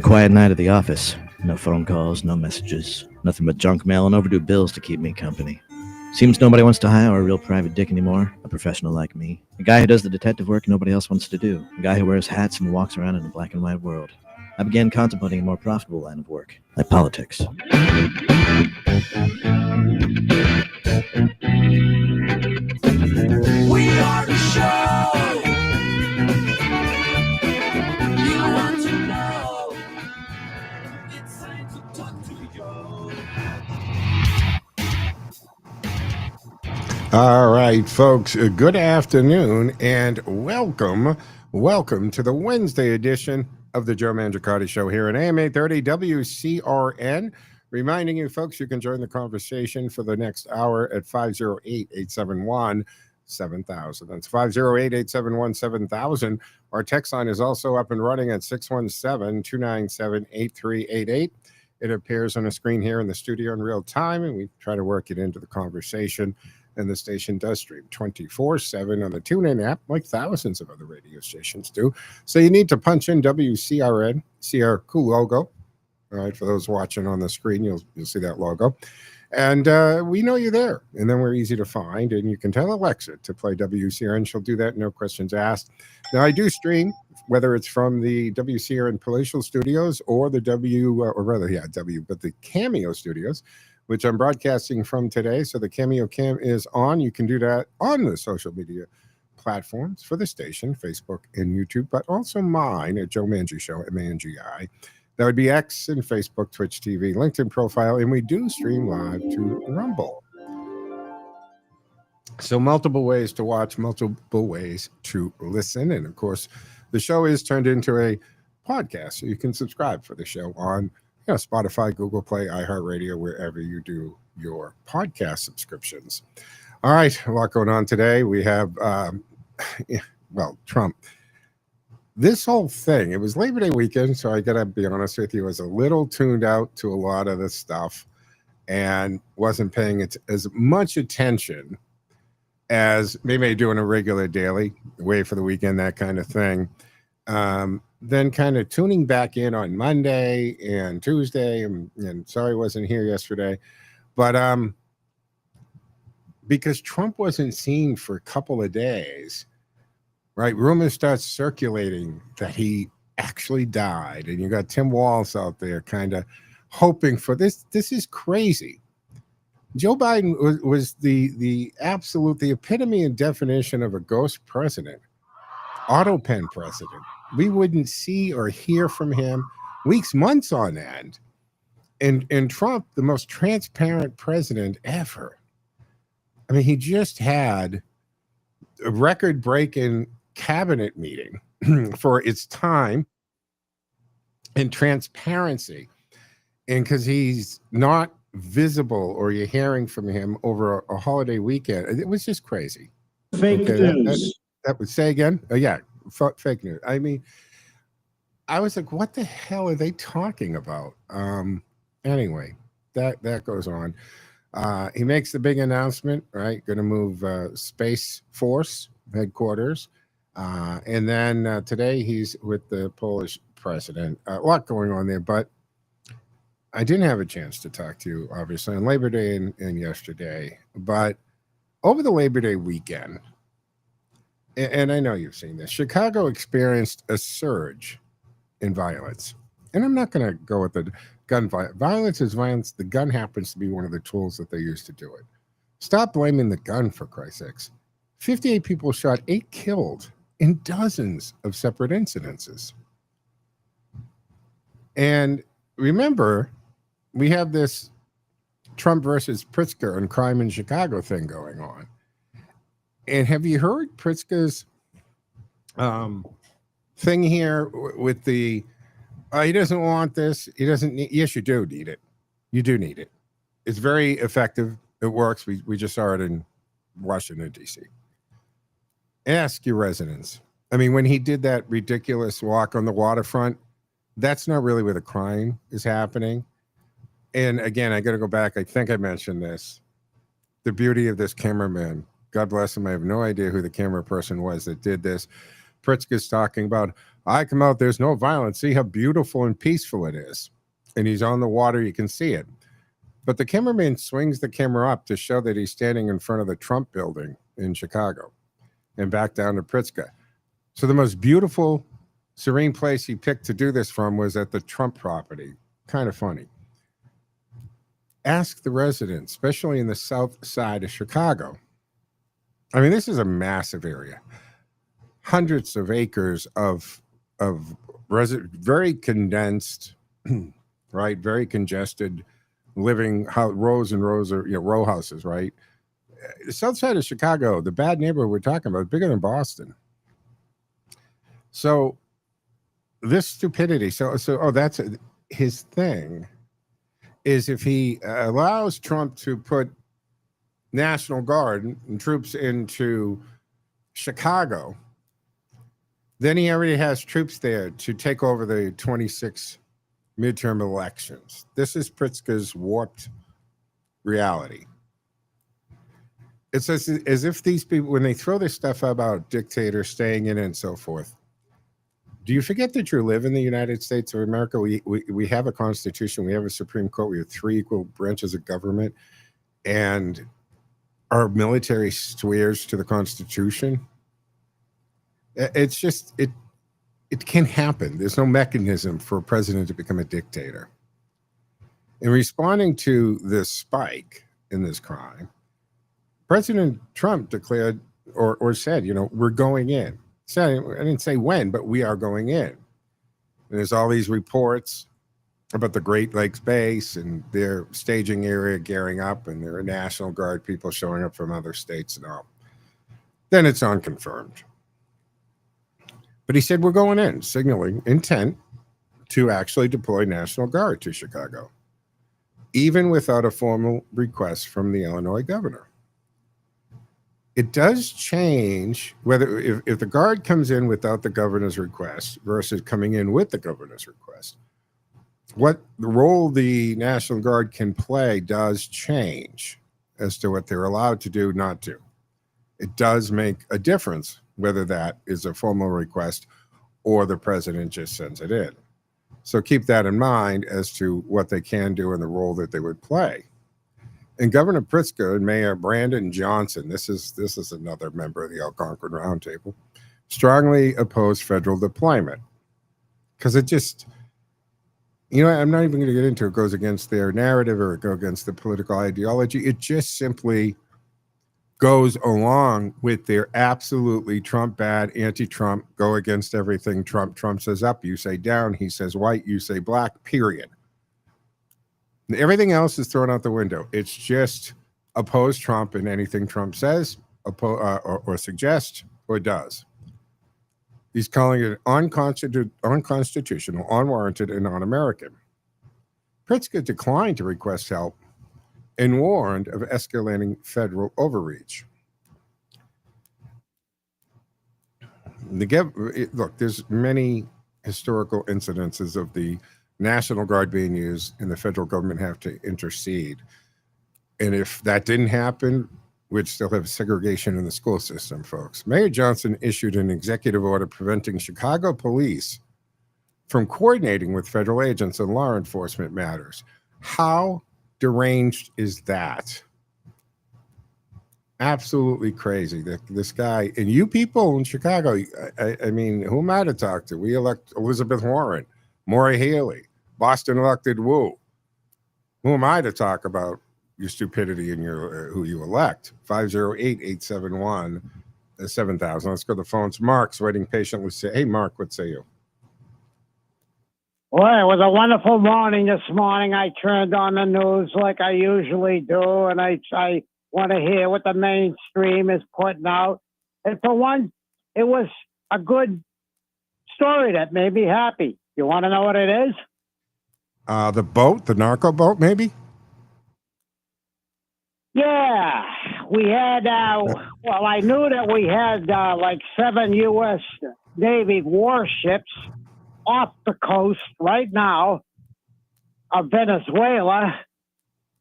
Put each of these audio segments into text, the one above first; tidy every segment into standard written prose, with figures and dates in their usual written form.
quiet night at the office. No phone calls, no messages, nothing but junk mail and overdue bills to keep me company. Seems nobody wants to hire a real private dick anymore, a professional like me. A guy who does the detective work nobody else wants to do. A guy who wears hats and walks around in a black and white world. I began contemplating a more profitable line of work, like politics. We are the show you want to know. It's time to talk to you. All right, folks, good afternoon and welcome to the Wednesday edition of the Joe Mangiacotti Show here at AM 830 WCRN. Reminding you, folks, you can join the conversation for the next hour at 508-871-7000. That's 508-871-7000. Our text line is also up and running at 617-297-8388. It appears on the screen here in the studio in real time, and we try to work it into the conversation. And the station does stream 24/7 on the TuneIn app, like thousands of other radio stations do. So you need to punch in WCRN, see our cool logo. All right, for those watching on the screen, you'll see that logo. And we know you're there. And then we're easy to find. And you can tell Alexa to play WCRN. She'll do that, no questions asked. Now, I do stream, whether it's from the WCRN Palatial Studios or the the Cameo Studios, which I'm broadcasting from today. So the Cameo Cam is on. You can do that on the social media platforms for the station, Facebook and YouTube, but also mine at Joe Mangi Show, M-A-N-G-I. That would be X and Facebook, Twitch TV, LinkedIn profile, and we do stream live to Rumble. So multiple ways to watch, multiple ways to listen. And of course, the show is turned into a podcast, so you can subscribe for the show on Spotify, Google Play, iHeartRadio, wherever you do your podcast subscriptions. All right, a lot going on today. We have, Trump. This whole thing, it was Labor Day weekend, so I got to be honest with you, I was a little tuned out to a lot of this stuff and wasn't paying it as much attention as maybe doing a regular daily, wait for the weekend, that kind of thing. Then kind of tuning back in on Monday and Tuesday, and sorry I wasn't here yesterday, but because Trump wasn't seen for a couple of days, right? Rumors start circulating that he actually died, and you got Tim Walz out there kind of hoping for this. This is crazy. Joe Biden was the epitome and definition of a ghost president, auto pen president. We wouldn't see or hear from him weeks, months on end. And Trump, the most transparent president ever. I mean, he just had a record-breaking cabinet meeting for its time and transparency. And because he's not visible or you're hearing from him over a holiday weekend, it was just crazy. Fake news. That would say again? Fake news. I mean, I was like, what the hell are they talking about? Anyway, that goes on. He makes the big announcement, right? Going to move Space Force headquarters. And then today he's with the Polish president. A lot going on there, but I didn't have a chance to talk to you, obviously, on Labor Day and yesterday. But over the Labor Day weekend, and I know you've seen this, Chicago experienced a surge in violence. And I'm not going to go with the gun violence. Violence is violence. The gun happens to be one of the tools that they use to do it. Stop blaming the gun, for Christ's sakes. 58 people shot, 8 killed in dozens of separate incidences. And remember, we have this Trump versus Pritzker and crime in Chicago thing going on. And have you heard Pritzker's thing here with the, he doesn't want this, he doesn't need, yes, you do need it. You do need it. It's very effective. It works. We just saw it in Washington, D.C. Ask your residents. I mean, when he did that ridiculous walk on the waterfront, that's not really where the crime is happening. And again, I got to go back. I think I mentioned this. The beauty of this cameraman, God bless him. I have no idea who the camera person was that did this. Pritzker's talking about, I come out, there's no violence. See how beautiful and peaceful it is. And he's on the water, you can see it. But the cameraman swings the camera up to show that he's standing in front of the Trump building in Chicago and back down to Pritzker. So the most beautiful, serene place he picked to do this from was at the Trump property. Kind of funny. Ask the residents, especially in the south side of Chicago. I mean, this is a massive area. Hundreds of acres of very condensed, right? Very congested living rows and rows of row houses, right? The south side of Chicago, the bad neighborhood we're talking about, is bigger than Boston. So this stupidity, that's his thing, is if he allows Trump to put National Guard and troops into Chicago, then he already has troops there to take over the 26 midterm elections. This is Pritzker's warped reality. It's as if these people, when they throw this stuff about dictators staying in and so forth, do you forget that you live in the United States of America? We have a constitution, we have a Supreme Court, we have 3 equal branches of government, and our military swears to the Constitution. It's just, it can happen. There's no mechanism for a president to become a dictator. In responding to this spike in this crime, President Trump declared or said, we're going in. I didn't say when, but we are going in. And there's all these reports about the Great Lakes base and their staging area gearing up, and there are National Guard people showing up from other states and all. Then it's unconfirmed. But he said, we're going in, signaling intent to actually deploy National Guard to Chicago, even without a formal request from the Illinois governor. It does change whether if the Guard comes in without the governor's request versus coming in with the governor's request. What the role the National Guard can play does change as to what they're allowed to do, not do. It does make a difference whether that is a formal request or the president just sends it in. So keep that in mind as to what they can do and the role that they would play. And Governor Pritzker and Mayor Brandon Johnson, this is another member of the Algonquin Roundtable, strongly oppose federal deployment because it just, I'm not even going to get into it goes against their narrative or it goes against the political ideology. It just simply goes along with their absolutely Trump bad, anti-Trump, go against everything Trump. Trump says up, you say down, he says white, you say black, period. Everything else is thrown out the window. It's just oppose Trump in anything Trump says, or suggests, or does. He's calling it unconstitutional, unwarranted, and un-American. Pritzker declined to request help and warned of escalating federal overreach. Look, there's many historical incidences of the National Guard being used and the federal government have to intercede. And if that didn't happen, we'd still have segregation in the school system, folks. Mayor Johnson issued an executive order preventing Chicago police from coordinating with federal agents on law enforcement matters. How deranged is that? Absolutely crazy. This guy, and you people in Chicago, I mean, who am I to talk to? We elect Elizabeth Warren, Maura Healey, Boston elected Wu. Who am I to talk about your stupidity and your who you elect? 508-871-7000. Let's go to the phones. Mark's waiting patiently. Hey, Mark, what say you? Well, it was a wonderful morning this morning. I turned on the news like I usually do, and I want to hear what the mainstream is putting out. And for one, it was a good story that made me happy. You want to know what it is? The boat, the Narco-boat, maybe? Yeah, we had, well, I knew that we had like 7 U.S. Navy warships off the coast right now of Venezuela.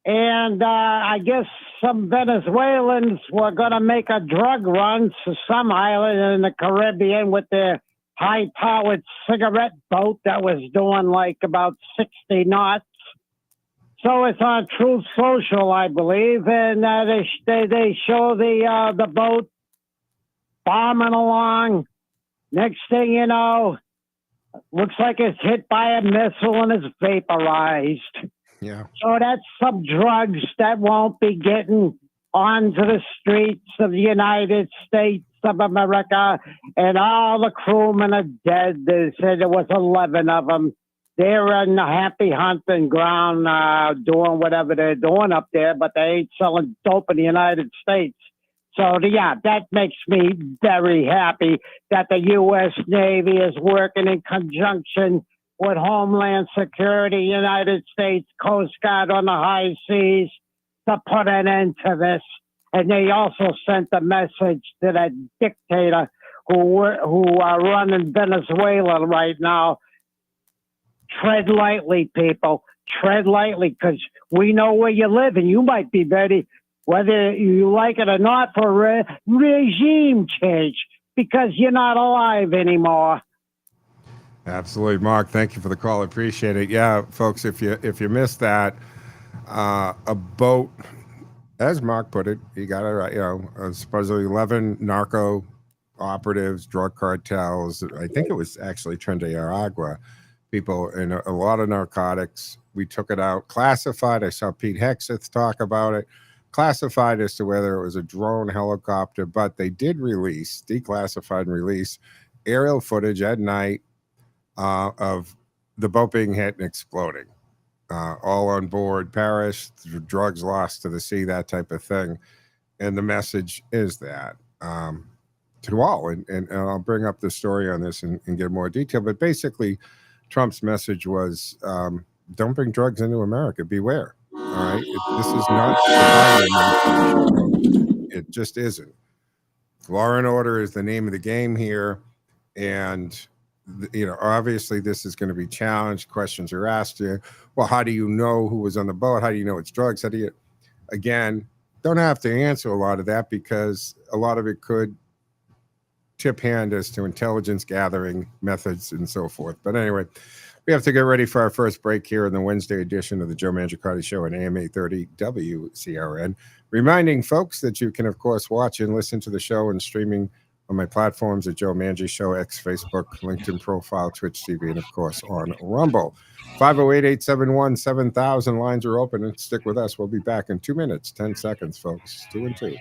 And I guess some Venezuelans were going to make a drug run to some island in the Caribbean with their high-powered cigarette boat that was doing like about 60 knots. So it's on Truth Social, I believe, and they show the boat bombing along. Next thing you know, looks like it's hit by a missile and it's vaporized. Yeah. So that's some drugs that won't be getting onto the streets of the United States of America. And all the crewmen are dead. They said there was 11 of them. They're in the happy hunting ground doing whatever they're doing up there, but they ain't selling dope in the United States. So, yeah, that makes me very happy that the U.S. Navy is working in conjunction with Homeland Security, United States Coast Guard on the high seas to put an end to this. And they also sent a message to that dictator who are running Venezuela right now. Tread lightly, people. Tread lightly, because we know where you live, and you might be ready, whether you like it or not, for regime change, because you're not alive anymore. Absolutely, Mark. Thank you for the call. I appreciate it. Yeah, folks, if you missed that, a boat, as Mark put it, he got it right. Supposedly 11 narco operatives, drug cartels. I think it was actually Trinidad people, and a lot of narcotics. We took it out, classified. I saw Pete Hexeth talk about it. Classified as to whether it was a drone, helicopter, but they did release, declassified and release aerial footage at night of the boat being hit and exploding. All on board perished, drugs lost to the sea, that type of thing. And the message is that to all, and I'll bring up the story on this and get more detail, but basically Trump's message was, don't bring drugs into America, beware. All right, this is not the Biden administration. It just isn't. Law and order is the name of the game here, and obviously this is going to be challenged. Questions are asked you. Well, how do you know who was on the boat? How do you know it's drugs? How do you? Again, don't have to answer a lot of that because a lot of it could tip hand as to intelligence gathering methods and so forth. But anyway. We have to get ready for our first break here in the Wednesday edition of the Joe Mangiacotti Show on AM 830 WCRN. Reminding folks that you can, of course, watch and listen to the show and streaming on my platforms at Joe Mangi Show, X, Facebook, LinkedIn profile, Twitch TV, and, of course, on Rumble. 508-871-7000 lines are open, and stick with us. We'll be back in 2 minutes, 10 seconds, folks. 2 and 2.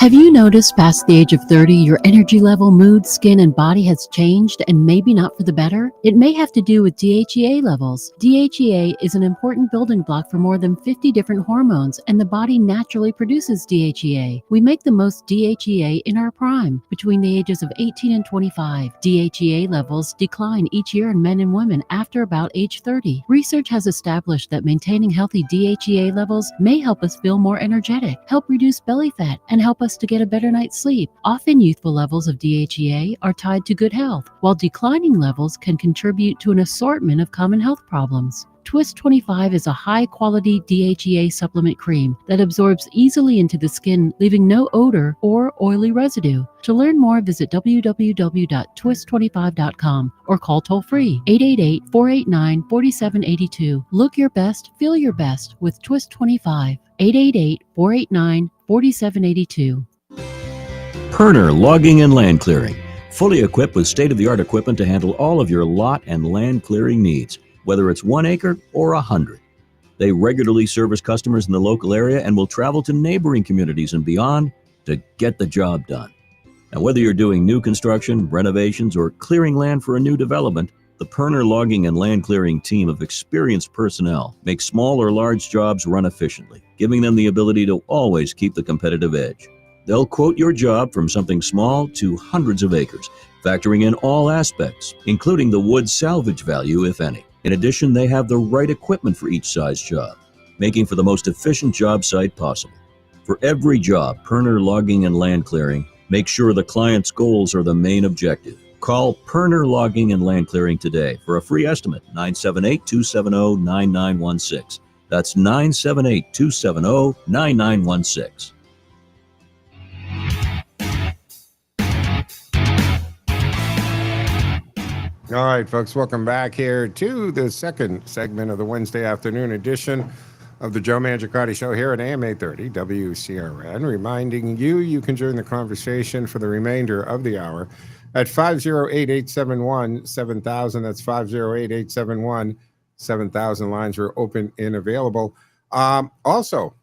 Have you noticed past the age of 30, your energy level, mood, skin, and body has changed and maybe not for the better? It may have to do with DHEA levels. DHEA is an important building block for more than 50 different hormones, and the body naturally produces DHEA. We make the most DHEA in our prime, between the ages of 18 and 25. DHEA levels decline each year in men and women after about age 30. Research has established that maintaining healthy DHEA levels may help us feel more energetic, help reduce belly fat, and help us to get a better night's sleep. Often youthful levels of DHEA are tied to good health, while declining levels can contribute to an assortment of common health problems. Twist 25 is a high-quality DHEA supplement cream that absorbs easily into the skin, leaving no odor or oily residue. To learn more, visit www.twist25.com or call toll-free 888-489-4782. Look your best, feel your best with Twist 25. 888-489-4782. Perner Logging and Land Clearing, fully equipped with state-of-the-art equipment to handle all of your lot and land clearing needs, whether it's 1 acre or 100. They regularly service customers in the local area and will travel to neighboring communities and beyond to get the job done. Now, whether you're doing new construction, renovations, or clearing land for a new development, the Perner Logging and Land Clearing team of experienced personnel makes small or large jobs run efficiently, giving them the ability to always keep the competitive edge. They'll quote your job from something small to hundreds of acres, factoring in all aspects, including the wood salvage value, if any. In addition, they have the right equipment for each size job, making for the most efficient job site possible. For every job, Perner Logging and Land Clearing makes sure the client's goals are the main objective. Call Perner Logging and Land Clearing today for a free estimate, 978-270-9916. That's 978-270-9916. All right, folks, welcome back here to the second segment of the Wednesday afternoon edition of the Joe Mangiacotti Show here at AM 830 WCRN, reminding you can join the conversation for the remainder of the hour at 508-871-7000. That's 508-871-7000. Lines are open and available. Also,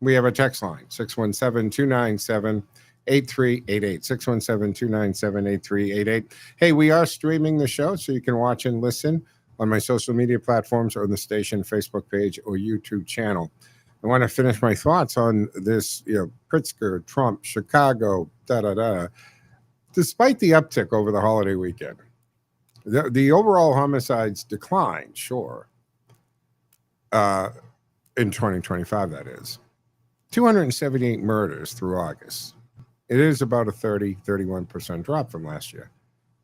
we have a text line, 617-297-8388, 617-297-8388. Hey, we are streaming the show, so you can watch and listen on my social media platforms or on the station Facebook page or YouTube channel. I want to finish my thoughts on this, Pritzker, Trump, Chicago, Despite the uptick over the holiday weekend, the overall homicides declined, sure, in 2025, that is. 278 murders through August. It is about a 31% drop from last year.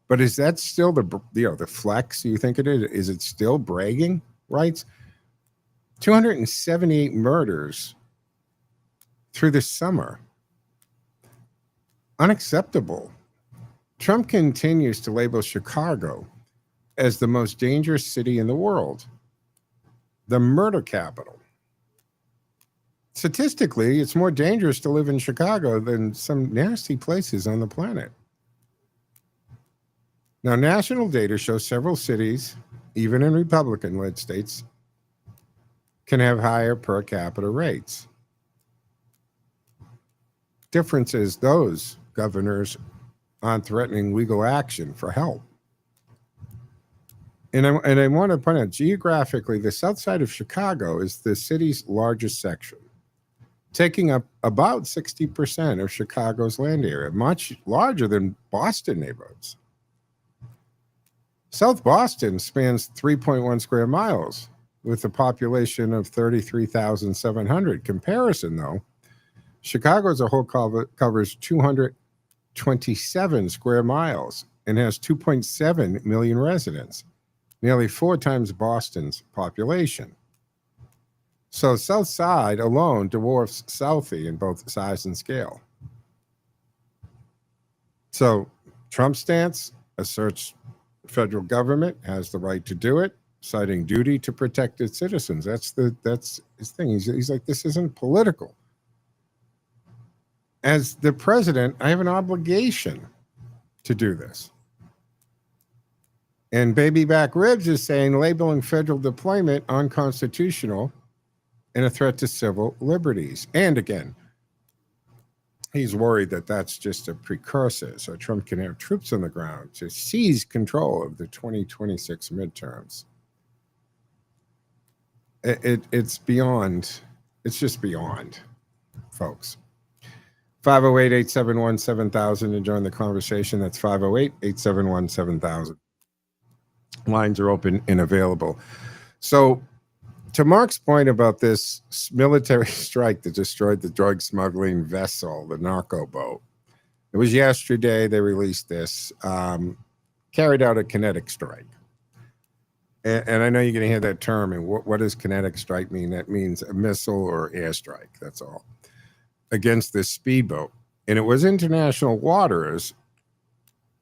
But is that still the flex you think it is? Is it still bragging rights? 278 murders through the summer. Unacceptable. Trump continues to label Chicago as the most dangerous city in the world, the murder capital. Statistically, it's more dangerous to live in Chicago than some nasty places on the planet. Now, national data shows several cities, even in Republican-led states, can have higher per capita rates. Difference is those governors aren't threatening legal action for help. And I want to point out, geographically, the south side of Chicago is the city's largest section, taking up about 60% of Chicago's land area, much larger than Boston neighborhoods. South Boston spans 3.1 square miles with a population of 33,700. Comparison, though, Chicago as a whole covers 227 square miles and has 2.7 million residents, nearly 4 times Boston's population. So South Side alone dwarfs Southie in both size and scale. So Trump's stance asserts federal government has the right to do it, citing duty to protect its citizens. That's his thing. He's like, this isn't political. As the president, I have an obligation to do this. And Baby Back Ribs is saying labeling federal deployment unconstitutional and a threat to civil liberties. And again, he's worried that that's just a precursor so Trump can have troops on the ground to seize control of the 2026 midterms. It's just beyond, folks. 508-871-7000 to join the conversation. That's 508-871-7000. Lines are open and available. So, to Mark's point about this military strike that destroyed the drug smuggling vessel, the Narco-boat, it was yesterday they released this, carried out a kinetic strike. And I know you're going to hear that term. And what does kinetic strike mean? That means a missile or airstrike. That's all. Against this speedboat. And it was international waters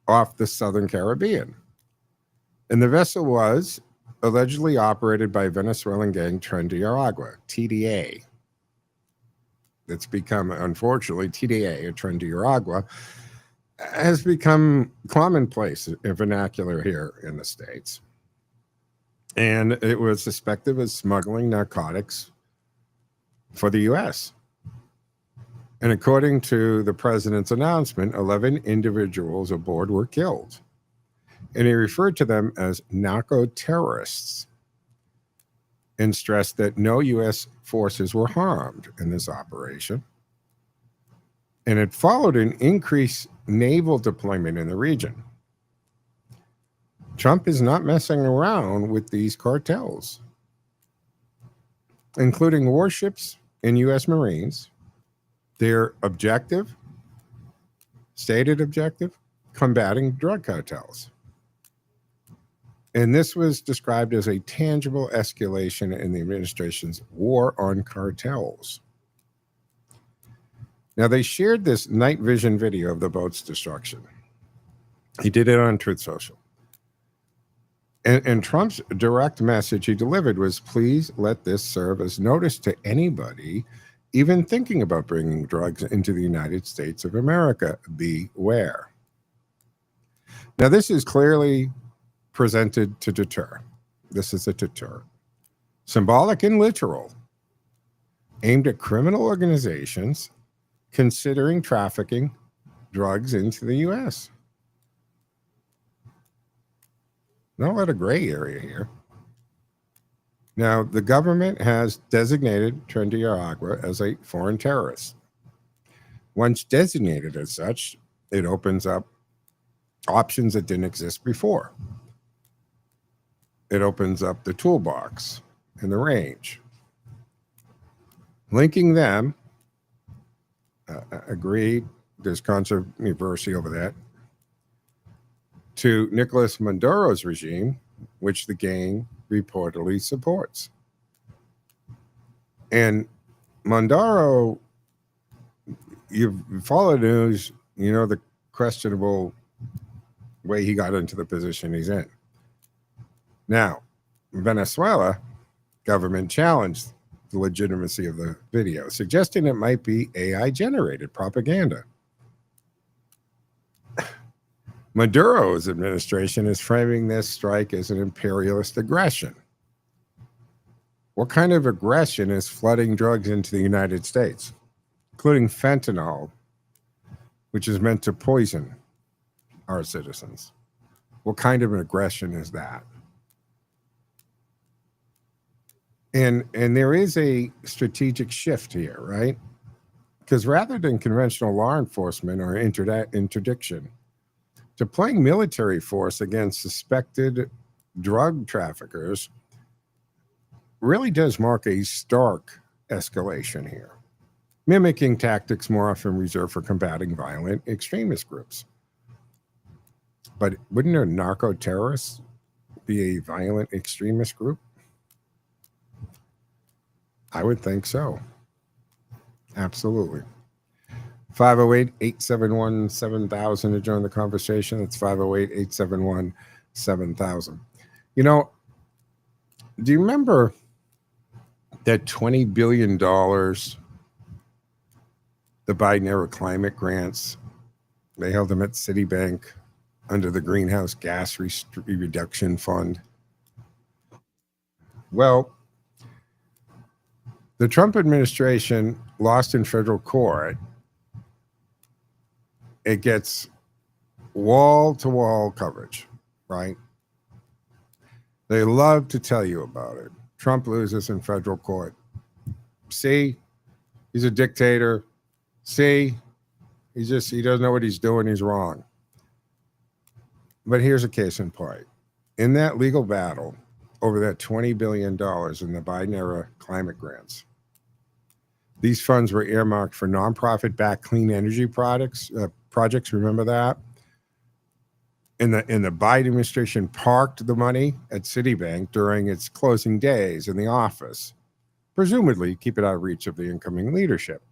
off the Southern Caribbean. And the vessel was allegedly operated by Venezuelan gang Tren de Aragua, TDA. It's become, unfortunately, TDA, or Tren de Aragua, has become commonplace in vernacular here in the States. And it was suspected of smuggling narcotics for the U.S. And according to the president's announcement, 11 individuals aboard were killed. And he referred to them as narco-terrorists and stressed that no U.S. forces were harmed in this operation. And it followed an increased naval deployment in the region. Trump is not messing around with these cartels, including warships and U.S. Marines. Their objective, stated objective, combating drug cartels. And this was described as a tangible escalation in the administration's war on cartels. Now, they shared this night vision video of the boat's destruction. He did it on Truth Social. And Trump's direct message he delivered was, please let this serve as notice to anybody even thinking about bringing drugs into the United States of America. Beware. Now, this is clearly presented to deter. This is a deter. Symbolic and literal. Aimed at criminal organizations considering trafficking drugs into the U.S. Not a lot of gray area here. Now, the government has designated Tren de Aragua as a foreign terrorist. Once designated as such, it opens up options that didn't exist before. It opens up the toolbox and the range. Linking them, agreed, there's controversy over that, to Nicolas Maduro's regime, which the gang reportedly supports. And Maduro, you've followed the news, you know the questionable way he got into the position he's in. Now, Venezuela government challenged the legitimacy of the video, suggesting it might be AI-generated propaganda. Maduro's administration is framing this strike as an imperialist aggression. What kind of aggression is flooding drugs into the United States, including fentanyl, which is meant to poison our citizens? What kind of an aggression is that? And there is a strategic shift here, right? Because rather than conventional law enforcement or interdiction, deploying military force against suspected drug traffickers really does mark a stark escalation here, mimicking tactics more often reserved for combating violent extremist groups. But wouldn't a narco-terrorist be a violent extremist group? I would think so. Absolutely. 508-871-7000 to join the conversation. It's 508-871-7000. You know, do you remember that $20 billion the Biden-era climate grants, they held them at Citibank under the Greenhouse Gas Reduction Fund? Well, the Trump administration lost in federal court. It gets wall-to-wall coverage, right? They love to tell you about it. Trump loses in federal court. See, he's a dictator. See, he doesn't know what he's doing. He's wrong. But here's a case in point. In that legal battle over that $20 billion in the Biden-era climate grants, these funds were earmarked for nonprofit-backed clean energy projects. Remember that? And the Biden administration parked the money at Citibank during its closing days in the office, presumably keep it out of reach of the incoming leadership.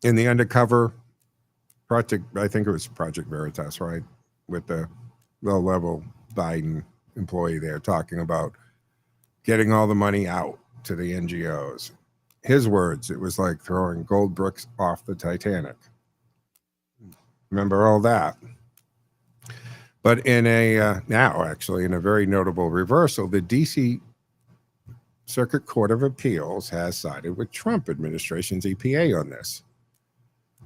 In the undercover project, I think it was Project Veritas, right? With the low-level Biden employee there talking about getting all the money out to the NGOs. His words, it was like throwing gold bricks off the Titanic. Remember all that? But in a very notable reversal, the D.C. Circuit Court of Appeals has sided with Trump administration's EPA on this,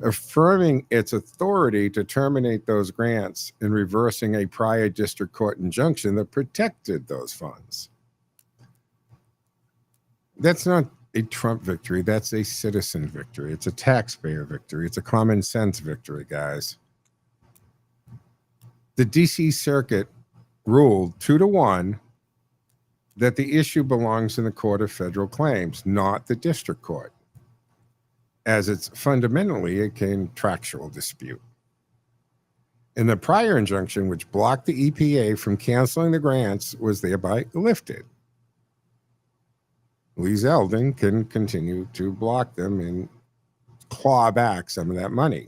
affirming its authority to terminate those grants and reversing a prior district court injunction that protected those funds. That's not a Trump victory. That's a citizen victory. It's a taxpayer victory. It's a common sense victory, guys. The D.C. Circuit ruled 2-1 that the issue belongs in the Court of Federal Claims, not the district court, as it's fundamentally a contractual dispute. And the prior injunction, which blocked the EPA from canceling the grants, was thereby lifted. Lee Zeldin can continue to block them and claw back some of that money.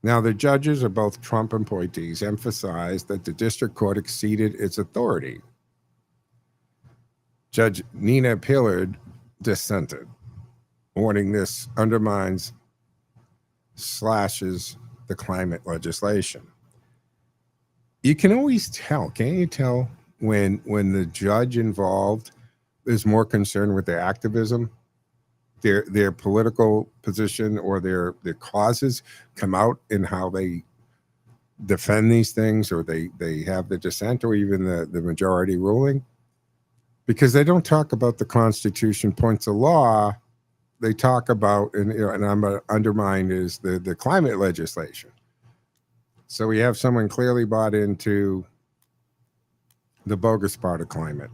Now, the judges of both Trump appointees emphasized that the district court exceeded its authority. Judge Nina Pillard dissented, warning this undermines slashes the climate legislation. You can always tell, can't you tell, when the judge involved is more concerned with their activism, their political position, or their causes come out in how they defend these things, or they have the dissent, or even the majority ruling, because they don't talk about the Constitution, points of law. They talk about, and I'm going to undermine, is the climate legislation. So we have someone clearly bought into the bogus part of climate.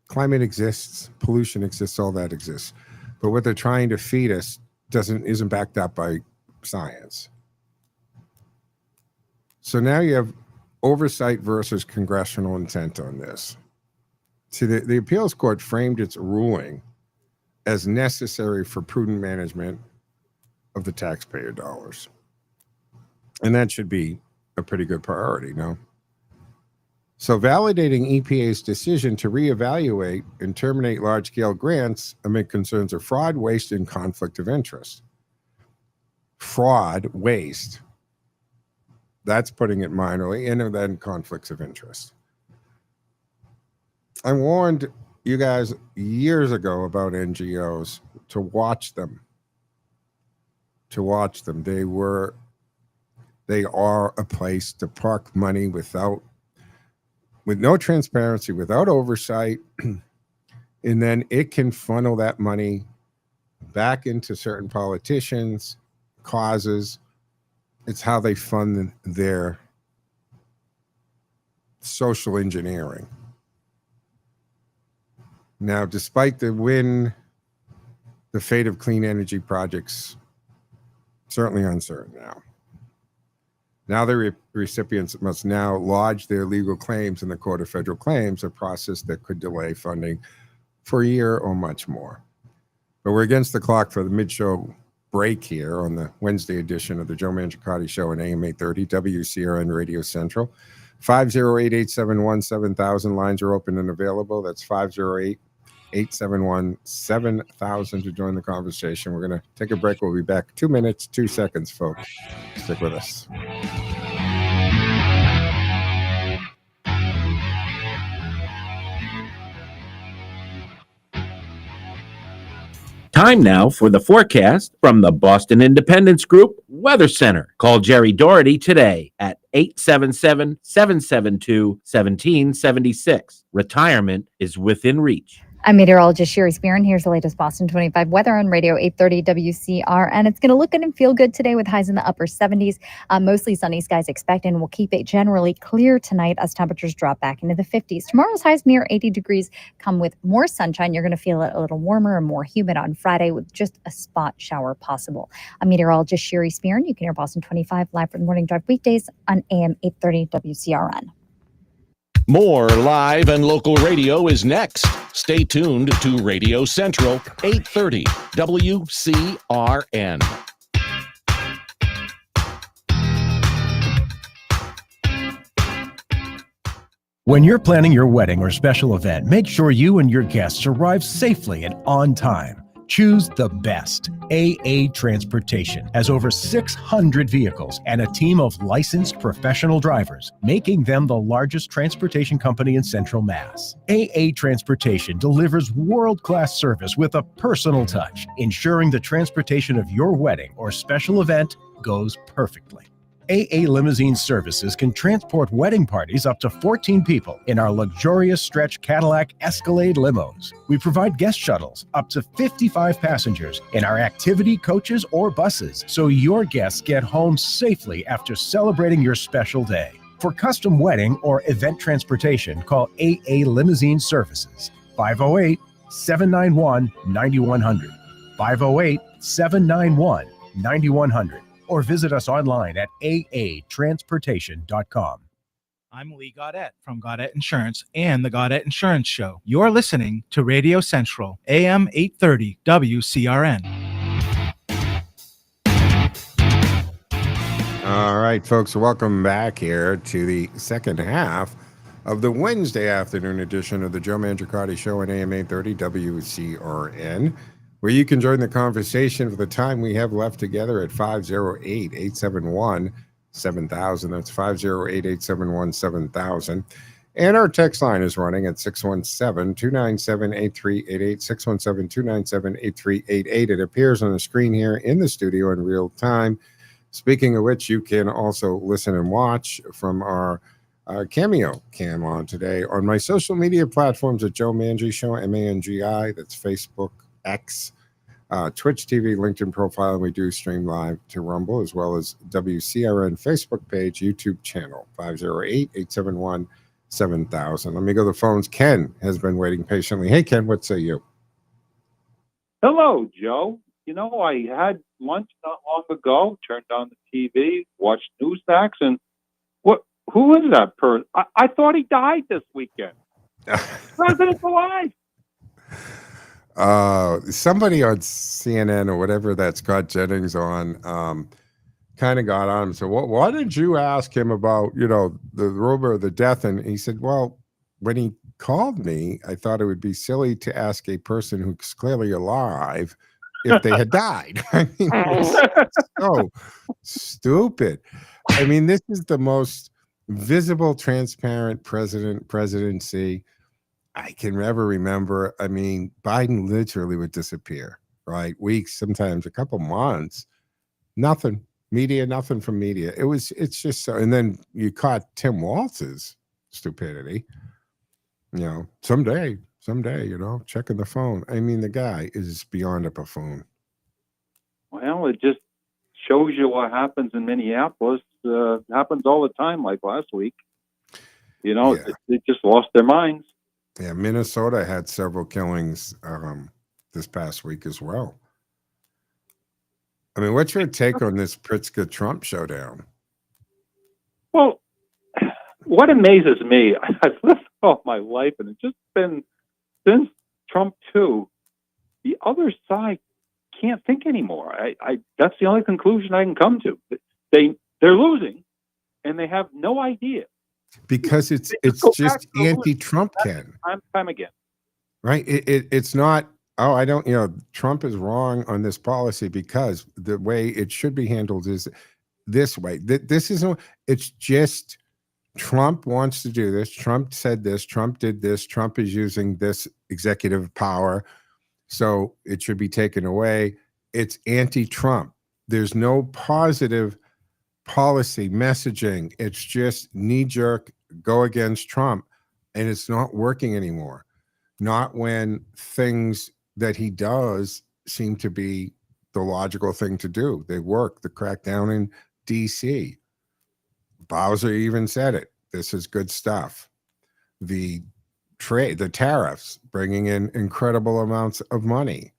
Climate exists, pollution exists, all that exists. But what they're trying to feed us isn't backed up by science. So now you have oversight versus congressional intent on this. See, the appeals court framed its ruling as necessary for prudent management of the taxpayer dollars. And that should be a pretty good priority, no? So validating EPA's decision to reevaluate and terminate large-scale grants amid concerns of fraud, waste, and conflict of interest. Fraud, waste, that's putting it minorly, and then conflicts of interest. I warned you guys years ago about NGOs to watch them. They are a place to park money with no transparency, without oversight, and then it can funnel that money back into certain politicians, causes. It's how they fund their social engineering. Now, despite the fate of clean energy projects certainly uncertain now. Now the recipients must now lodge their legal claims in the Court of Federal Claims, a process that could delay funding for a year or much more. But we're against the clock for the mid-show break here on the Wednesday edition of the Joe Mangiacotti Show on AM 830 WCRN Radio Central. 508-871-7000. Lines are open and available. That's 508-871-7000 to join the conversation. We're going to take a break. We'll be back 2 minutes, 2 seconds, folks. Stick with us. Time now for the forecast from the Boston Independence Group Weather Center. Call Jerry Doherty today at 877-772-1776. Retirement is within reach. I'm meteorologist Sherry Spearin. Here's the latest Boston 25 weather on Radio 830 WCRN. It's going to look good and feel good today with highs in the upper 70s. Mostly sunny skies expected, and we'll keep it generally clear tonight as temperatures drop back into the 50s. Tomorrow's highs near 80 degrees come with more sunshine. You're going to feel it a little warmer and more humid on Friday with just a spot shower possible. I'm meteorologist Sherry Spearin. You can hear Boston 25 live for the morning drive weekdays on AM 830 WCRN. More live and local radio is next. Stay tuned to Radio Central, 830 WCRN. When you're planning your wedding or special event, make sure you and your guests arrive safely and on time. Choose the best. AA Transportation has over 600 vehicles and a team of licensed professional drivers, making them the largest transportation company in Central Mass. AA Transportation delivers world-class service with a personal touch, ensuring the transportation of your wedding or special event goes perfectly. AA Limousine Services can transport wedding parties up to 14 people in our luxurious stretch Cadillac Escalade limos. We provide guest shuttles up to 55 passengers in our activity coaches or buses, so your guests get home safely after celebrating your special day. For custom wedding or event transportation, call AA Limousine Services, 508-791-9100, 508-791-9100. 9100 or visit us online at aatransportation.com. I'm Lee Gaudette from Gaudette Insurance and the Gaudette Insurance Show. You're listening to Radio Central, AM 830 WCRN. All right, folks, welcome back here to the second half of the Wednesday afternoon edition of the Joe Mangiacotti Show on AM 830 WCRN, where you can join the conversation for the time we have left together at 508-871-7000. That's 508-871-7000. And our text line is running at 617-297-8388, 617-297-8388. It appears on the screen here in the studio in real time. Speaking of which, you can also listen and watch from our Cameo cam on today on my social media platforms at Joe Mangi Show, MANGI. That's Facebook, X, Twitch TV, LinkedIn profile, and we do stream live to Rumble, as well as WCRN Facebook page, YouTube channel, 508-871-7000. Let me go to the phones. Ken has been waiting patiently. Hey, Ken, what say you? Hello, Joe. You know, I had lunch not long ago, turned on the TV, watched Newsmax, and who is that person? I thought he died this weekend. President's alive. Somebody on CNN or whatever that Scott Jennings on kind of got on him. So why did you ask him about, the rumor of the death? And he said, well, when he called me, I thought it would be silly to ask a person who's clearly alive if they had died. I mean, it's so stupid. I mean, this is the most visible, transparent presidency I can ever remember. I mean, Biden literally would disappear, right? Weeks, sometimes a couple months, nothing from media. It's just so, and then you caught Tim Walz's stupidity, someday, checking the phone. I mean, the guy is beyond a buffoon. Well, it just shows you what happens in Minneapolis. Happens all the time, like last week. They just lost their minds. Yeah, Minnesota had several killings this past week as well. I mean, what's your take on this Pritzker Trump showdown? Well, what amazes me, I've lived all my life, and it's just been since Trump 2, the other side can't think anymore. I that's the only conclusion I can come to. They're losing, and they have no idea. Because it's just anti-Trump, Ken. Time again. Right? It's not, I don't, Trump is wrong on this policy because the way it should be handled is this way. This isn't, it's just Trump wants to do this. Trump said this. Trump did this. Trump is using this executive power. So it should be taken away. It's anti-Trump. There's no positive policy messaging. It's just knee-jerk, go against Trump, and it's not working anymore. Not when things that he does seem to be the logical thing to do. They work. The crackdown in DC. Bowser even said it. This is good stuff. The trade, the tariffs, bringing in incredible amounts of money.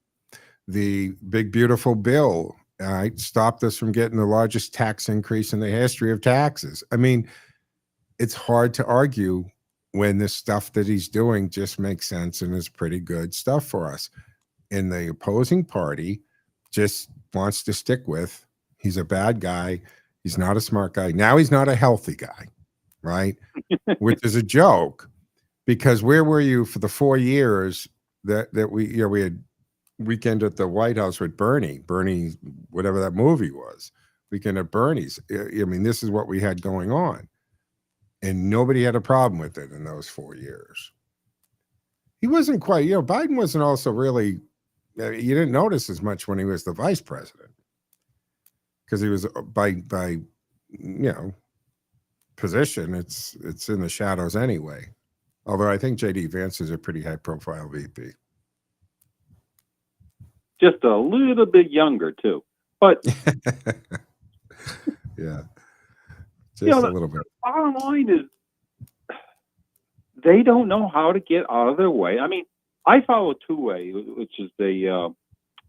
The big beautiful bill stopped us from getting the largest tax increase in the history of taxes. I mean, it's hard to argue when the stuff that he's doing just makes sense and is pretty good stuff for us. And the opposing party just wants to stick with, he's a bad guy. He's not a smart guy. Now he's not a healthy guy, right? Which is a joke, because where were you for the 4 years that we had Weekend at the White House with Bernie, whatever that movie was, Weekend at Bernie's. I mean, this is what we had going on, and nobody had a problem with it in those 4 years. He wasn't quite, Biden wasn't also really, you didn't notice as much when he was the vice president, because he was by position, it's in the shadows anyway. Although I think J.D. Vance is a pretty high profile VP. Just a little bit younger too, but yeah, just a little bit. The bottom line is they don't know how to get out of their way. I mean, I follow Two-Way, which is the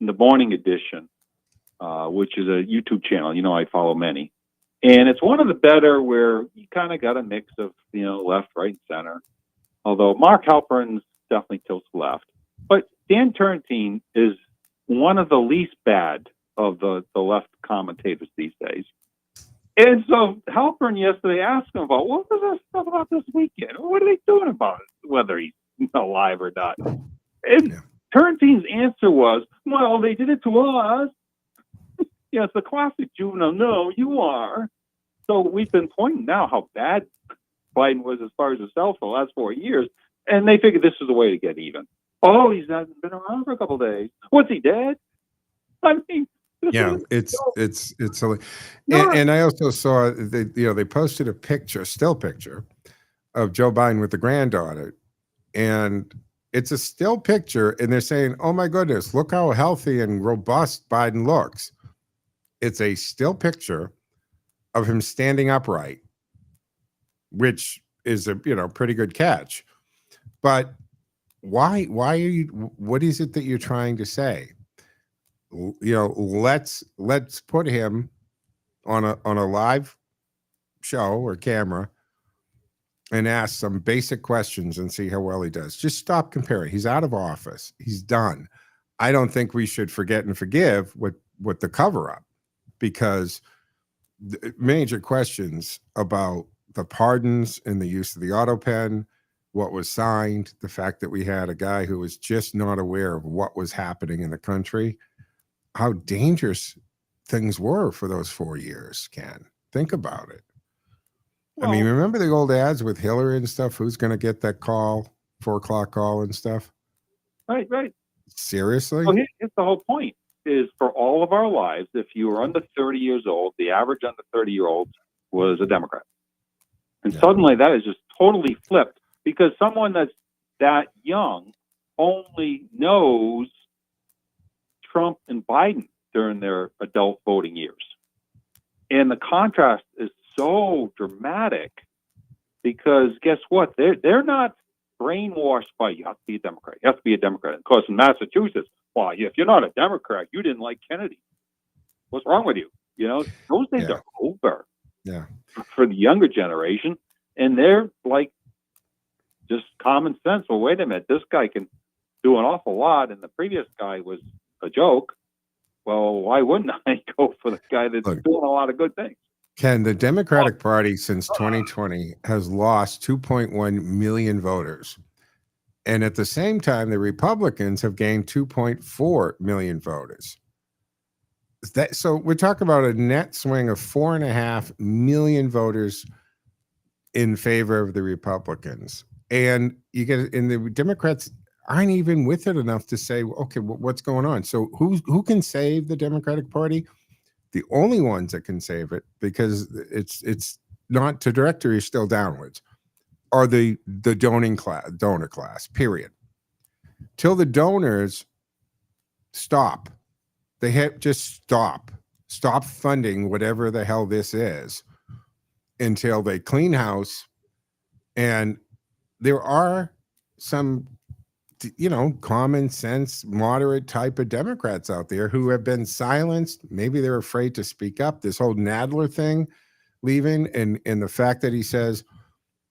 morning edition, which is a YouTube channel. You know, I follow many. And it's one of the better where you kind of got a mix of, left, right, and center. Although Mark Halperin's definitely tilts left. But Dan Turrentine is one of the least bad of the left commentators these days. And so Halperin yesterday asked him about, what was that stuff about this weekend? What are they doing about it, whether he's alive or not? And Turrentine's answer was, well, they did it to us. It's the classic juvenile, no, you are. So we've been pointing now how bad Biden was as far as himself for the last 4 years, and they figured this was a way to get even. Oh, he's not been around for a couple of days. Was he dead? I mean, it's silly. And I also saw they posted a still picture of Joe Biden with the granddaughter, and it's a still picture, and they're saying, "Oh my goodness, look how healthy and robust Biden looks." It's a still picture of him standing upright, which is a pretty good catch. But why are you? What is it that you're trying to say? Let's put him on a live show or camera and ask some basic questions and see how well he does. Just stop comparing. He's out of office. He's done. I don't think we should forget and forgive what the cover up, because major questions about the pardons and the use of the auto pen, what was signed, the fact that we had a guy who was just not aware of what was happening in the country, how dangerous things were for those 4 years, Ken. Think about it. Well, I mean, remember the old ads with Hillary and stuff? Who's going to get that call, 4 o'clock call and stuff? Right. Seriously? Well, here's the whole point. Is for all of our lives, if you were under 30 years old, the average under 30-year-old was a Democrat. And suddenly that is just totally flipped, because someone that's that young only knows Trump and Biden during their adult voting years. And the contrast is so dramatic, because guess what? They're not brainwashed by, you have to be a Democrat. You have to be a Democrat. Of course, in Massachusetts, well, if you're not a Democrat, you didn't like Kennedy. What's wrong with you? Those days are over. Yeah. For the younger generation, and they're like just common sense. Well, wait a minute, this guy can do an awful lot, and the previous guy was a joke. Well, why wouldn't I go for the guy that's doing a lot of good things? Ken, the Democratic Party since 2020 has lost 2.1 million voters. And at the same time, the Republicans have gained 2.4 million voters. So we're talking about a net swing of 4.5 million voters in favor of the Republicans. And the Democrats aren't even with it enough to say, okay, what's going on? So who can save the Democratic Party? The only ones that can save it, because it's not, the trajectory is still downwards, are the donor class, period. Till the donors stop. They just stop funding whatever the hell this is until they clean house. And there are some, common sense, moderate type of Democrats out there who have been silenced. Maybe they're afraid to speak up. This whole Nadler thing leaving, and the fact that he says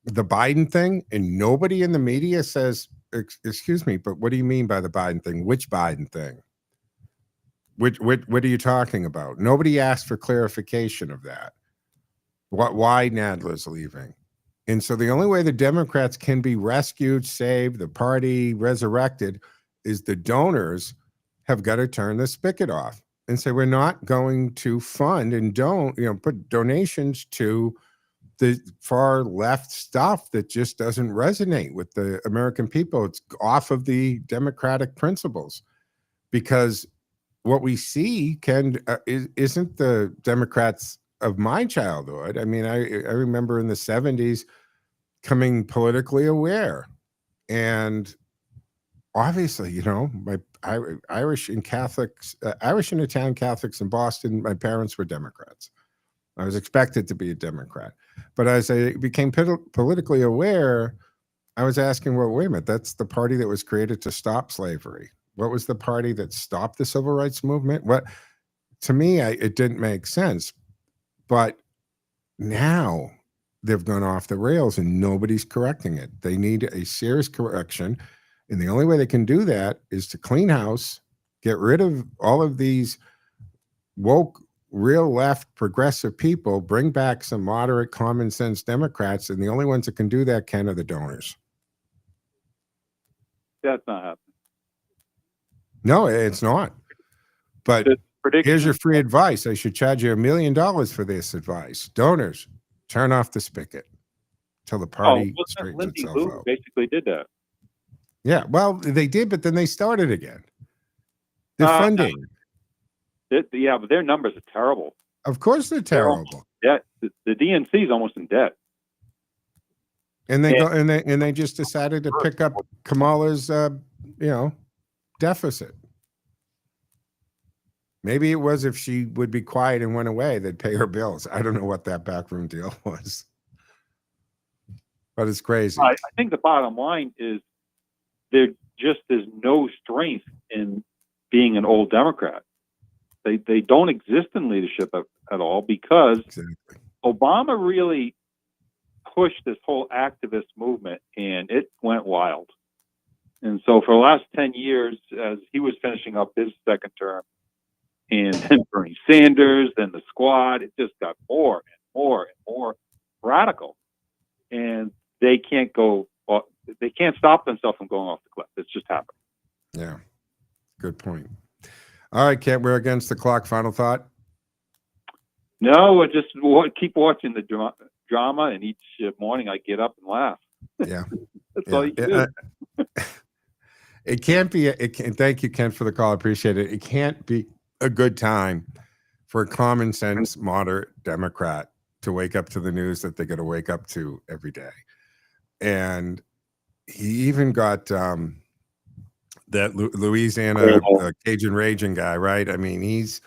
the Biden thing, and nobody in the media says, excuse me, but what do you mean by the Biden thing? Which Biden thing? What are you talking about? Nobody asked for clarification of that. Why Nadler's leaving. And so the only way the Democrats can be rescued, saved, the party resurrected, is the donors have got to turn the spigot off and say, we're not going to fund and put donations to the far left stuff that just doesn't resonate with the American people. It's off of the democratic principles, because what we see, Ken, isn't the Democrats of my childhood. I mean, I remember in the 70s coming politically aware, and obviously, my Irish and Italian Catholics in Boston, my parents were Democrats. I was expected to be a Democrat. But as I became politically aware, I was asking, well, wait a minute, that's the party that was created to stop slavery. What was the party that stopped the civil rights movement? to me, it didn't make sense. But now they've gone off the rails and nobody's correcting it. They need a serious correction. And the only way they can do that is to clean house, get rid of all of these woke, real left, progressive people, bring back some moderate, common sense Democrats. And the only ones that can do that, Ken, are the donors. That's not happening. No, it's not. But here's your free advice. I should charge you $1 million for this advice. Donors, turn off the spigot till the party straightens Lindsay itself Lou out. basically did that. Yeah, well, they did, but then they started again. They're funding. Yeah, but their numbers are terrible. Of course they're terrible. Yeah, the DNC is almost in debt. And they just decided to pick up Kamala's deficit. Maybe it was if she would be quiet and went away, they'd pay her bills. I don't know what that backroom deal was. But it's crazy. I think the bottom line is there just is no strength in being an old Democrat. They don't exist in leadership at all because Obama really pushed this whole activist movement and it went wild. And so for the last 10 years, as he was finishing up his second term, and then Bernie Sanders, then the squad, it just got more and more and more radical. And they can't stop themselves from going off the cliff. It's just happening. Yeah, good point. All right, Kent, we're against the clock. Final thought? No, just keep watching the drama, and each morning I get up and laugh. Yeah. That's all you do. It can't be. Thank you, Ken, for the call. I appreciate it. It can't be a good time for a common sense, moderate Democrat to wake up to the news that they got to wake up to every day. And he even got that Louisiana Cajun Raging guy, right? I mean, he's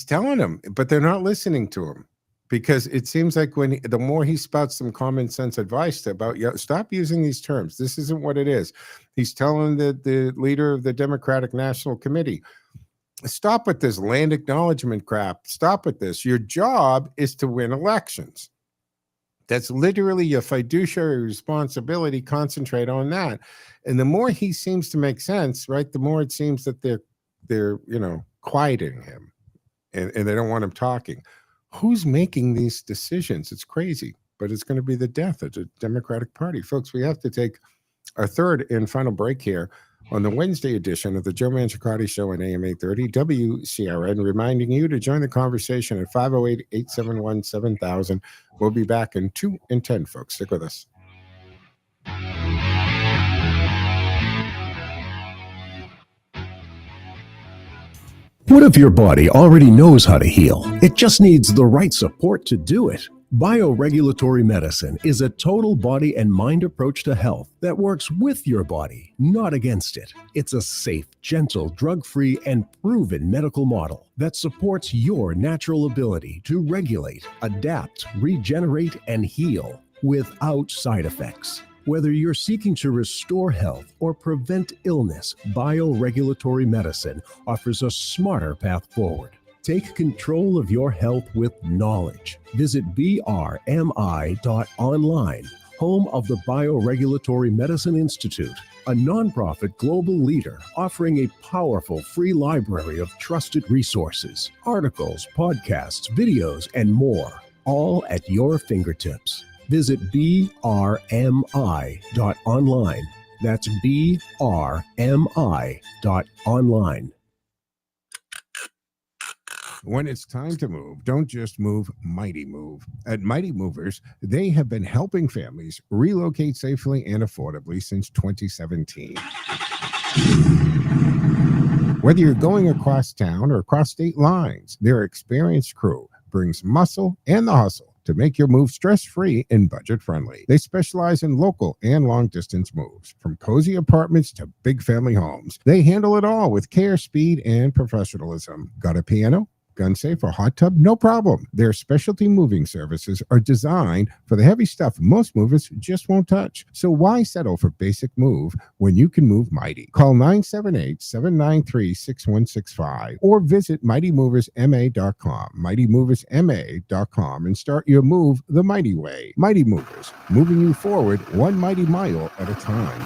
telling them, but they're not listening to him because it seems like the more he spouts some common sense advice about, stop using these terms. This isn't what it is. He's telling the leader of the Democratic National Committee, stop with this land acknowledgement crap. Stop with this. Your job is to win elections. That's literally your fiduciary responsibility. Concentrate on that. And the more he seems to make sense, right, the more it seems that they're quieting him and they don't want him talking. Who's making these decisions? It's crazy, but it's going to be the death of the Democratic Party. Folks, we have to take our third and final break here on the Wednesday edition of the Joe Mangiacotti Show on AM 830 WCRN, reminding you to join the conversation at 508-871-7000. We'll be back in 2 and 10, folks. Stick with us. What if your body already knows how to heal? It just needs the right support to do it. Bioregulatory medicine is a total body and mind approach to health that works with your body, not against it. It's a safe, gentle, drug-free, and proven medical model that supports your natural ability to regulate, adapt, regenerate, and heal without side effects. Whether you're seeking to restore health or prevent illness, bioregulatory medicine offers a smarter path forward. Take control of your health with knowledge. Visit brmi.online, home of the Bioregulatory Medicine Institute, a nonprofit global leader offering a powerful free library of trusted resources, articles, podcasts, videos, and more, all at your fingertips. Visit brmi.online. That's brmi.online. When it's time to move, don't just move, Mighty Move. At Mighty Movers, they have been helping families relocate safely and affordably since 2017. Whether you're going across town or across state lines, their experienced crew brings muscle and the hustle to make your move stress-free and budget-friendly. They specialize in local and long-distance moves, from cozy apartments to big family homes. They handle it all with care, speed, and professionalism. Got a piano? unsafe, or hot tub? No problem. Their specialty moving services are designed for the heavy stuff most movers just won't touch. So why settle for basic move when you can move mighty? Call 978-793-6165 or visit mightymoversma.com, mightymoversma.com, and start your move the mighty way. Mighty Movers, moving you forward one mighty mile at a time.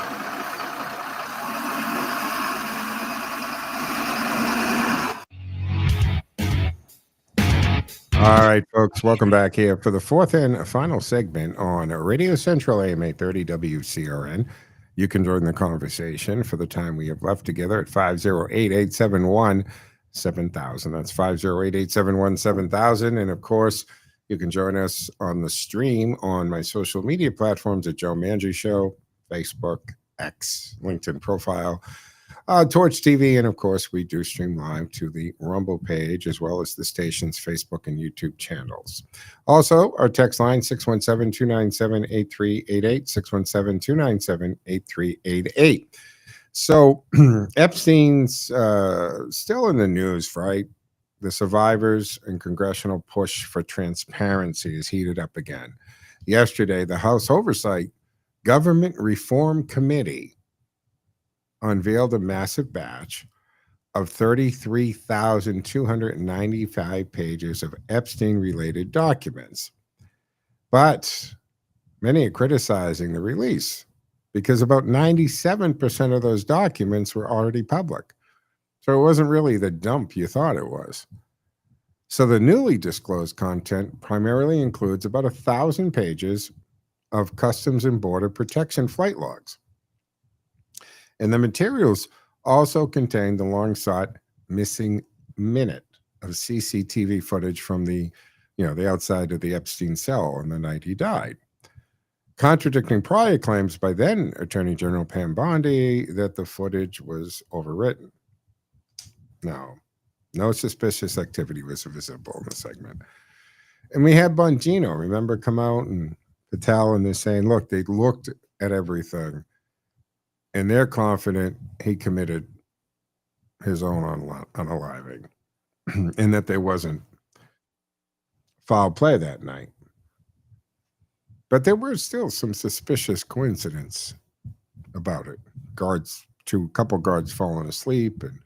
All right, folks, welcome back here for the fourth and final segment on Radio Central AM 830 WCRN. You can join the conversation for the time we have left together at 508-871-7000. That's 508-871-7000. And of course, you can join us on the stream on my social media platforms at Joe Mangi Show, Facebook, X, LinkedIn profile, Torch TV, and of course, we do stream live to the Rumble page as well as the station's Facebook and YouTube channels. Also, our text line 617-297-8388, 617-297-8388. So Epstein's still in the news, right? The survivors and congressional push for transparency is heated up again. Yesterday, the House Oversight Government Reform Committee unveiled a massive batch of 33,295 pages of Epstein-related documents. But many are criticizing the release because about 97% of those documents were already public. So it wasn't really the dump you thought it was. So the newly disclosed content primarily includes about 1,000 pages of Customs and Border Protection flight logs. And the materials also contain the long-sought missing minute of CCTV footage from the outside of the Epstein cell on the night he died, contradicting prior claims by then Attorney General Pam Bondi that the footage was overwritten. No suspicious activity was visible in the segment. And we had Bongino, remember, come out and Patel, and they're saying, look, they looked at everything, and they're confident he committed his own unaliving and that there wasn't foul play that night. But there were still some suspicious coincidence about it. A couple guards falling asleep and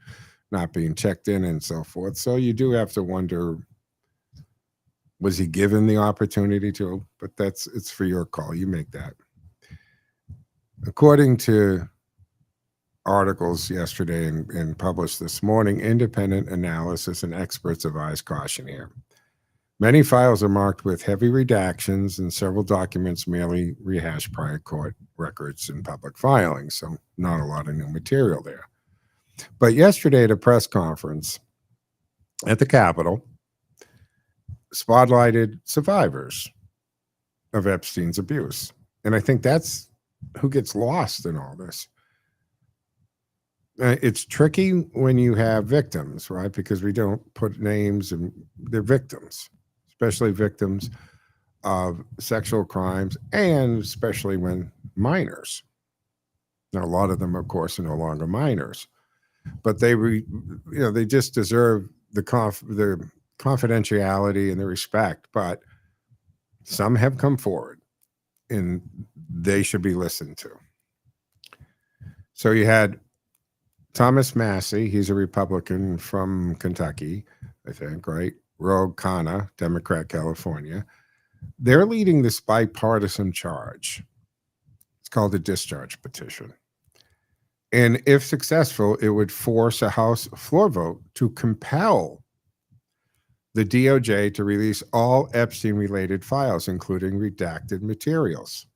not being checked in and so forth. So you do have to wonder, was he given the opportunity to? But it's for your call. You make that. According to articles yesterday and published this morning, independent analysis and experts advise caution here. Many files are marked with heavy redactions, and several documents merely rehash prior court records and public filings, so not a lot of new material there. But yesterday at a press conference at the Capitol, spotlighted survivors of Epstein's abuse. And I think that's who gets lost in all this. It's tricky when you have victims, right? Because we don't put names, and they're victims, especially victims of sexual crimes, and especially when minors. Now, a lot of them, of course, are no longer minors, but they just deserve the confidentiality and the respect. But some have come forward, and they should be listened to. So you had Thomas Massey, he's a Republican from Kentucky, I think, right? Rogue Khanna, Democrat, California. They're leading this bipartisan charge. It's called a discharge petition. And if successful, it would force a House floor vote to compel the DOJ to release all Epstein-related files, including redacted materials.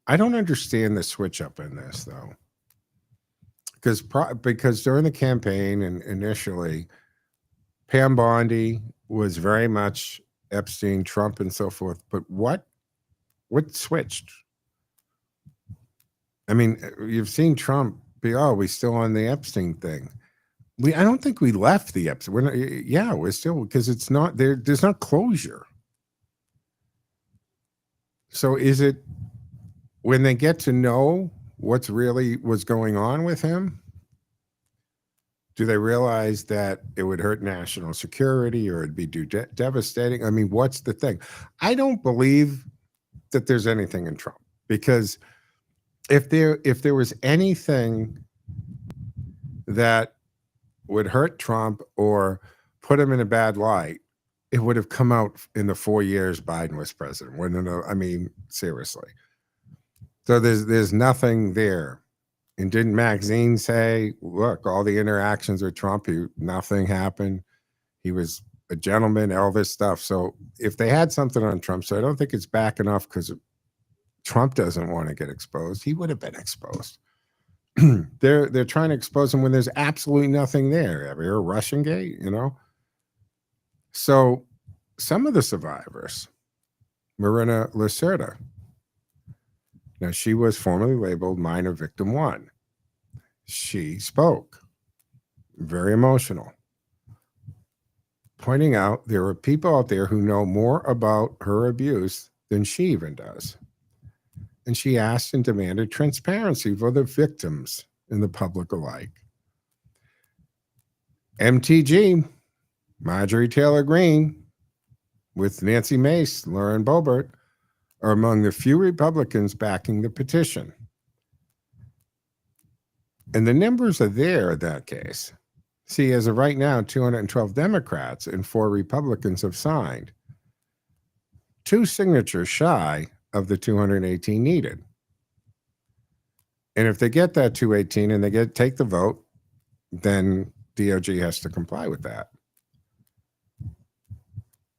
I don't understand the switch up in this, though, because during the campaign and initially, Pam Bondi was very much Epstein, Trump, and so forth. But what switched? I mean, you've seen Trump be, we still on the Epstein thing. I don't think we left the Epstein. We're still, because it's not there. There's not closure. So is it when they get to know what's really was going on with him? Do they realize that it would hurt national security or it'd be devastating? I mean, what's the thing? I don't believe that there's anything in Trump, because if there was anything that would hurt Trump or put him in a bad light, it would have come out in the 4 years Biden was president. Wouldn't it? I mean, seriously. So there's nothing there. And didn't Maxine say, look, all the interactions with Trump, nothing happened. He was a gentleman, all this stuff. So if they had something on Trump, so I don't think it's back enough because Trump doesn't want to get exposed. He would have been exposed. They're trying to expose him when there's absolutely nothing there. Have you heard Russian Gate, you know? So some of the survivors, Marina Lacerda, now she was formerly labeled minor victim 1. She spoke, very emotional, pointing out there are people out there who know more about her abuse than she even does. And she asked and demanded transparency for the victims and the public alike. MTG, Marjorie Taylor Greene, with Nancy Mace, Lauren Boebert, are among the few Republicans backing the petition. And the numbers are there in that case. See, as of right now, 212 Democrats and 4 Republicans have signed, 2 signatures shy of the 218 needed. And if they get that 218 and they take the vote, then DOJ has to comply with that.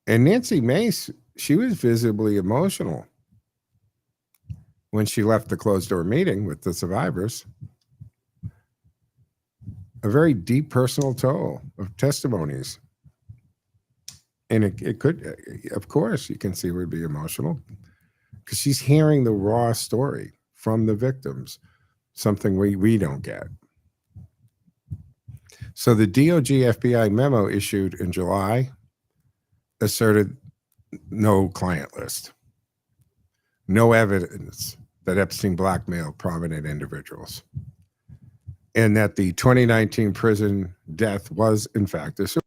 And Nancy Mace, she was visibly emotional when she left the closed door meeting with the survivors. A very deep personal toll of testimonies. And it could, of course, you can see it would be emotional because she's hearing the raw story from the victims, something we don't get. So the DOJ FBI memo issued in July asserted no client list, no evidence that Epstein blackmailed prominent individuals, and that the 2019 prison death was, in fact, a suicide.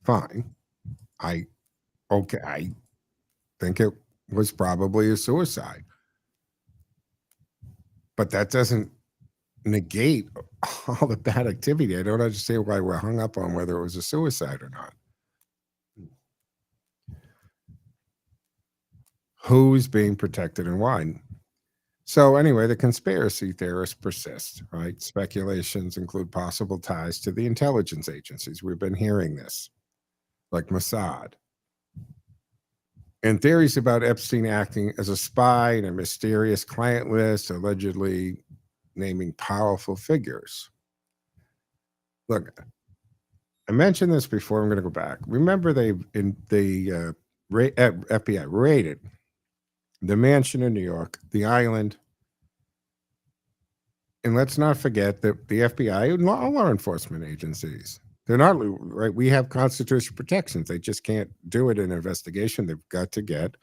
Fine. I think it was probably a suicide. But that doesn't negate all the bad activity. I don't understand why we're hung up on whether it was a suicide or not. Who's being protected and why? So anyway, the conspiracy theorists persist, right? Speculations include possible ties to the intelligence agencies. We've been hearing this, like Mossad. And theories about Epstein acting as a spy in a mysterious client list, allegedly naming powerful figures. Look, I mentioned this before. I'm going to go back. Remember, FBI raided the mansion in New York, the island. And let's not forget that the FBI and all law enforcement agencies, they're not right. We have constitutional protections. They just can't do it in an investigation. They've got to get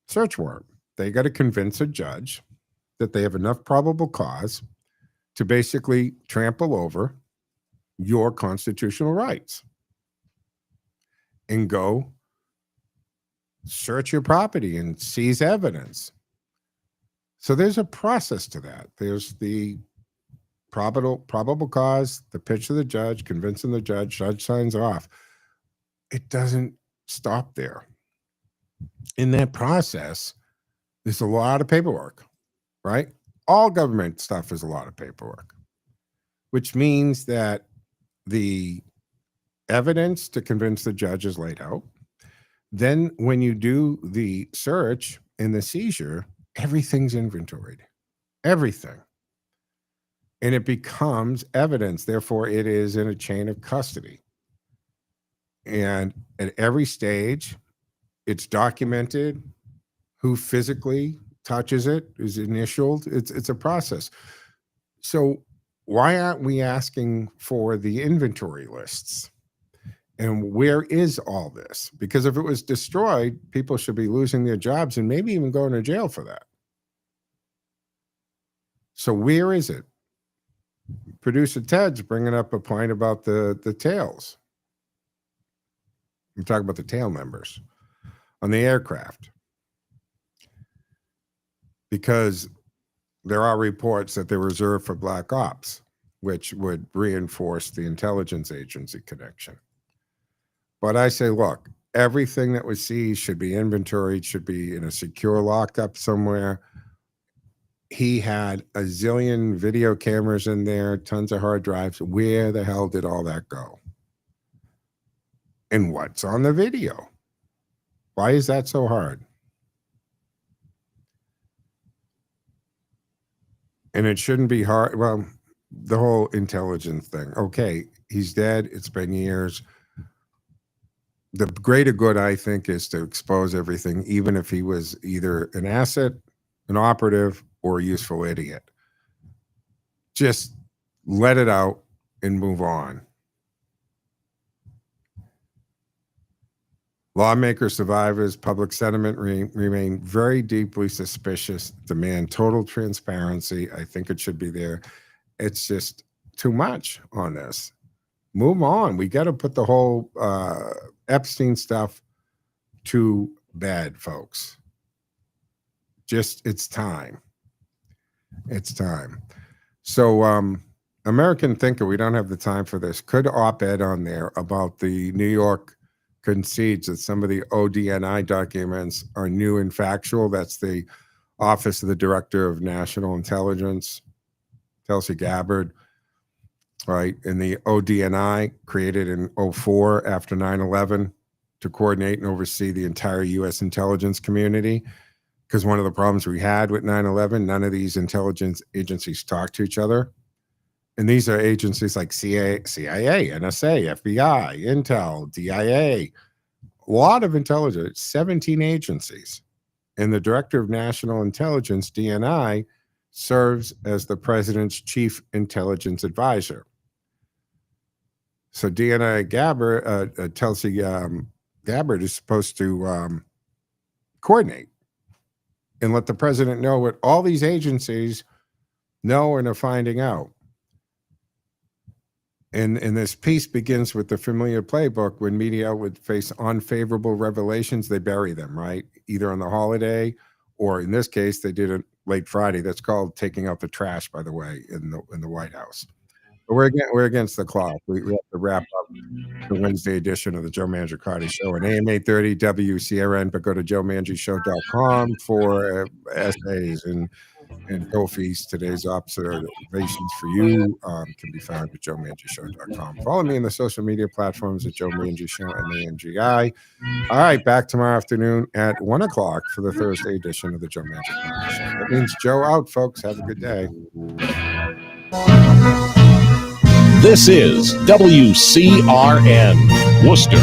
search warrant. They got to convince a judge that they have enough probable cause to basically trample over your constitutional rights and go search your property and seize evidence. So there's a process to that. There's the probable cause, the pitch of the judge, convincing the judge signs off. It doesn't stop there. In that process, there's a lot of paperwork, right? All government stuff is a lot of paperwork, which means that the evidence to convince the judge is laid out. Then when you do the search and the seizure, everything's inventoried, everything. And it becomes evidence. Therefore, it is in a chain of custody. And at every stage, it's documented who physically touches it, is initialed. It's a process. So why aren't we asking for the inventory lists? And where is all this? Because if it was destroyed, people should be losing their jobs and maybe even going to jail for that. So where is it? Producer Ted's bringing up a point about the tails. I'm talking about the tail members on the aircraft. Because there are reports that they're reserved for black ops, which would reinforce the intelligence agency connection. But I say, look, everything that was seized should be inventoried, should be in a secure lockup somewhere. He had a zillion video cameras in there, tons of hard drives. Where the hell did all that go? And what's on the video? Why is that so hard? And it shouldn't be hard. Well, the whole intelligence thing. Okay, he's dead. It's been years. The greater good, I think, is to expose everything, even if he was either an asset, an operative, or a useful idiot. Just let it out and move on. Lawmakers, survivors, public sentiment remain very deeply suspicious, demand total transparency. I think it should be there. It's just too much on this. Move on. We got to put the whole Epstein stuff to bed, folks. Just, it's time. It's time. So, American Thinker, we don't have the time for this, could op-ed on there about the New York concedes that some of the ODNI documents are new and factual. That's the Office of the Director of National Intelligence, Tulsi Gabbard, right? And the ODNI, created in 2004 after 9/11 to coordinate and oversee the entire U.S. intelligence community. Because one of the problems we had with 9/11, none of these intelligence agencies talk to each other. And these are agencies like CIA, NSA, FBI, Intel, DIA, a lot of intelligence, 17 agencies. And the Director of National Intelligence, DNI, serves as the President's Chief Intelligence Advisor. So DNI Gabbard, Tulsi Gabbard is supposed to coordinate and let the President know what all these agencies know and are finding out. And this piece begins with the familiar playbook. When media would face unfavorable revelations, they bury them, right? Either on the holiday, or in this case, they did it late Friday. That's called taking out the trash, by the way, in the White House. But we're against the clock. We have to wrap up the Wednesday edition of the Joe Mangiacotti Show on AM 830 WCRN. But go to joemangishow.com for essays and Kofi's today's observations for you can be found at joemangishow.com. Follow me on the social media platforms at Joe Mangi Show and AMGI. All right, back tomorrow afternoon at 1 o'clock for the Thursday edition of the Joe Mangiacotti Show. That means Joe out, folks. Have a good day. This is WCRN, Worcester.